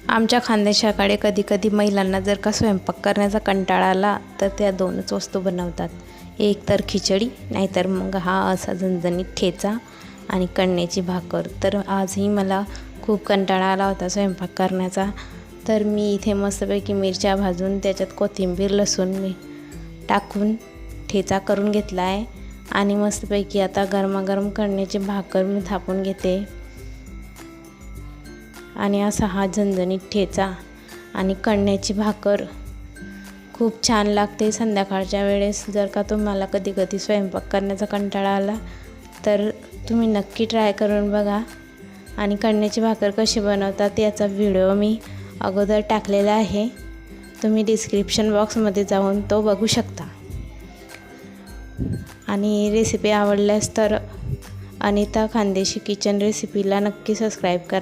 आमच्या खानदेशाकडे कधी महिलांना जर का स्वयंपाक करण्याचा कंटाळा आला तर त्या दोनच वस्तू बनवतात, एक तर खिचडी, नाहीतर मग हा असा झणझणीत ठेचा आणि कणण्याची भाकर। तर आजही मला खूप कंटाळा आला होता स्वयंपाक करण्याचा, तर मी इथे मस्तपैकी मिरच्या भाजून त्याच्यात कोथिंबीर लसूण मी टाकून ठेचा करून घेतला आहे आणि मस्तपैकी आता गरमागरम कणण्याची भाकर मी थापून घेते। आणि असा हा झणझणीत ठेचा आणि कणण्याची भाकर खूप छान लागते संध्याकाळच्या वेळेस। जर का तुम्हाला कधी स्वयंपाक करण्याचा कंटाळा आला तर तुम्ही नक्की ट्राय करून बघा। आणि कणण्याची भाकर कशी बनवतात याचा व्हिडिओ मी अगोदर टाकलेला आहे, तुम्ही डिस्क्रिप्शन बॉक्समध्ये जाऊन तो बघू शकता। आणि रेसिपी आवडल्यास तर अनिता खानदेशी किचन रेसिपीला नक्की सबस्क्राईब करा।